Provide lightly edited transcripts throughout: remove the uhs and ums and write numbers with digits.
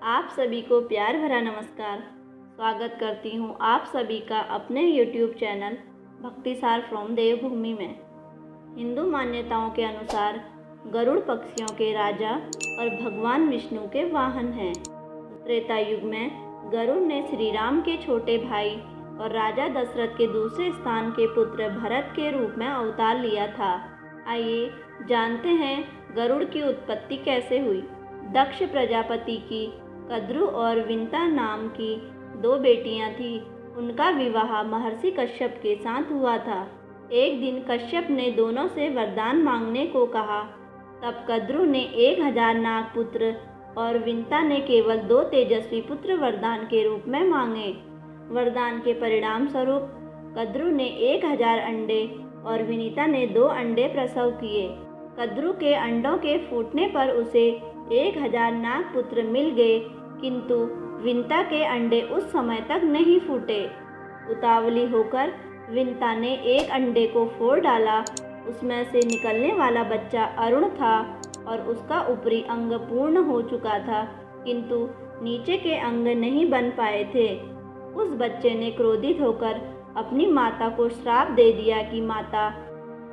आप सभी को प्यार भरा नमस्कार। स्वागत करती हूँ आप सभी का अपने YouTube चैनल भक्तिसार फ्रॉम देवभूमि में। हिंदू मान्यताओं के अनुसार गरुड़ पक्षियों के राजा और भगवान विष्णु के वाहन हैं। त्रेता युग में गरुड़ ने श्री राम के छोटे भाई और राजा दशरथ के दूसरे स्थान के पुत्र भरत के रूप में अवतार लिया था। आइए जानते हैं गरुड़ की उत्पत्ति कैसे हुई। दक्ष प्रजापति की कद्रु और विंता नाम की दो बेटियां थीं। उनका विवाह महर्षि कश्यप के साथ हुआ था। एक दिन कश्यप ने दोनों से वरदान मांगने को कहा। तब कद्रु ने 1000 नाग पुत्र और विंता ने केवल 2 तेजस्वी पुत्र वरदान के रूप में मांगे। वरदान के परिणाम स्वरूप कद्रु ने 1000 अंडे और विनीता ने 2 अंडे प्रसव किए। कद्रु के अंडों के फूटने पर उसे 1000 नाग पुत्र मिल गए, किंतु विंता के अंडे उस समय तक नहीं फूटे। उतावली होकर विंता ने एक अंडे को फोड़ डाला। उसमें से निकलने वाला बच्चा अरुण था और उसका ऊपरी अंग पूर्ण हो चुका था, किंतु नीचे के अंग नहीं बन पाए थे। उस बच्चे ने क्रोधित होकर अपनी माता को श्राप दे दिया कि माता,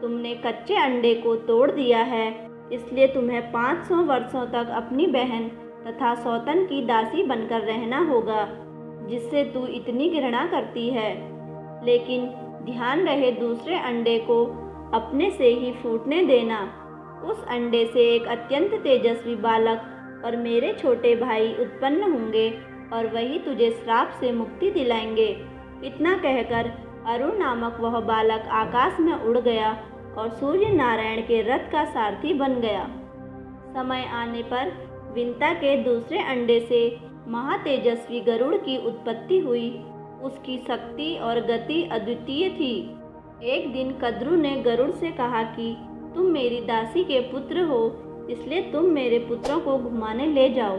तुमने कच्चे अंडे को तोड़ दिया है, इसलिए तुम्हें 500 वर्षों तक अपनी बहन तथा सौतन की दासी बनकर रहना होगा, जिससे तू इतनी घृणा करती है। लेकिन ध्यान रहे दूसरे अंडे को अपने से ही फूटने देना। उस अंडे से एक अत्यंत तेजस्वी बालक और मेरे छोटे भाई उत्पन्न होंगे और वही तुझे श्राप से मुक्ति दिलाएंगे। इतना कहकर अरुण नामक वह बालक आकाश में उड़ गया और सूर्य नारायण के रथ का सारथी बन गया। समय आने पर विंता के दूसरे अंडे से महातेजस्वी गरुड़ की उत्पत्ति हुई। उसकी शक्ति और गति अद्वितीय थी। एक दिन कद्रु ने गरुड़ से कहा कि तुम मेरी दासी के पुत्र हो, इसलिए तुम मेरे पुत्रों को घुमाने ले जाओ।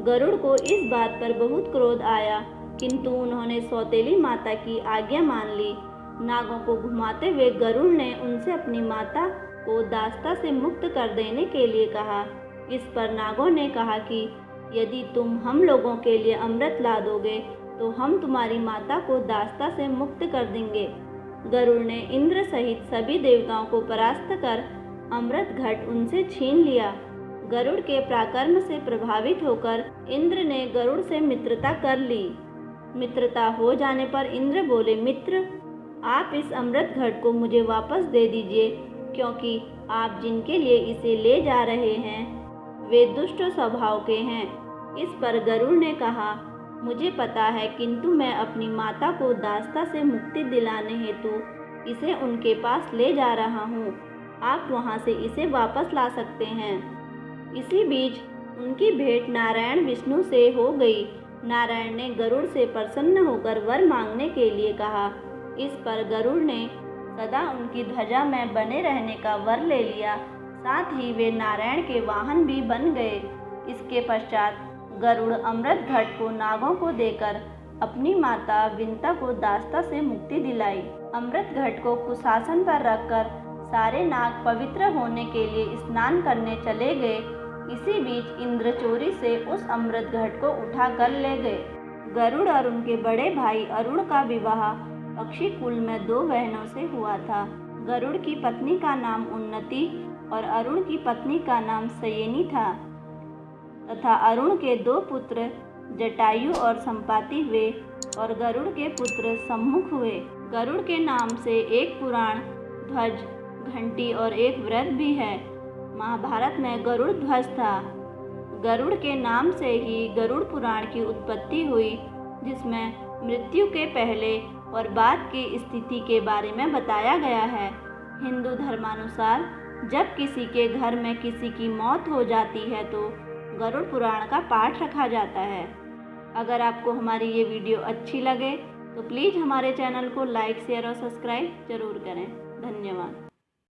गरुड़ को इस बात पर बहुत क्रोध आया, किंतु उन्होंने सौतेली माता की आज्ञा मान ली। नागों को घुमाते हुए गरुड़ ने उनसे अपनी माता को दास्ता से मुक्त कर देने के लिए कहा। इस पर नागों ने कहा कि यदि तुम हम लोगों के लिए अमृत ला दोगे तो हम तुम्हारी माता को दास्ता से मुक्त कर देंगे। गरुड़ ने इंद्र सहित सभी देवताओं को परास्त कर अमृत घट उनसे छीन लिया। गरुड़ के पराक्रम से प्रभावित होकर इंद्र ने गरुड़ से मित्रता कर ली। मित्रता हो जाने पर इंद्र बोले, मित्र, आप इस अमृत घट को मुझे वापस दे दीजिए, क्योंकि आप जिनके लिए इसे ले जा रहे हैं वे दुष्ट स्वभाव के हैं। इस पर गरुड़ ने कहा, मुझे पता है, किंतु मैं अपनी माता को दास्ता से मुक्ति दिलाने हेतु इसे उनके पास ले जा रहा हूँ। आप वहाँ से इसे वापस ला सकते हैं। इसी बीच उनकी भेंट नारायण विष्णु से हो गई। नारायण ने गरुड़ से प्रसन्न होकर वर मांगने के लिए कहा। इस पर गरुड़ ने सदा उनकी ध्वजा में बने रहने का वर ले लिया। साथ ही वे नारायण के वाहन भी बन गए। इसके पश्चात गरुड़ अमृत घट को नागों को देकर अपनी माता विंता को दास्ता से मुक्ति दिलाई। अमृत घट को कुशासन पर रखकर सारे नाग पवित्र होने के लिए स्नान करने चले गए। इसी बीच इंद्र चोरी से उस अमृत घट को उठा कर ले गए। गरुड़ और उनके बड़े भाई अरुण का विवाह पक्षी कुल में 2 बहनों से हुआ था। गरुड़ की पत्नी का नाम उन्नति और अरुण की पत्नी का नाम सयेनी था, तथा अरुण के 2 पुत्र जटायु और संपाति हुए और गरुड़ के पुत्र सम्मुख हुए। गरुड़ के नाम से एक पुराण, ध्वज, घंटी और एक व्रत भी है। महाभारत में गरुड़ ध्वज था। गरुड़ के नाम से ही गरुड़ पुराण की उत्पत्ति हुई, जिसमें मृत्यु के पहले और बाद की स्थिति के बारे में बताया गया है। हिंदू धर्मानुसार जब किसी के घर में किसी की मौत हो जाती है तो गरुड़ पुराण का पाठ रखा जाता है। अगर आपको हमारी ये वीडियो अच्छी लगे तो प्लीज़ हमारे चैनल को लाइक, शेयर और सब्सक्राइब जरूर करें। धन्यवाद।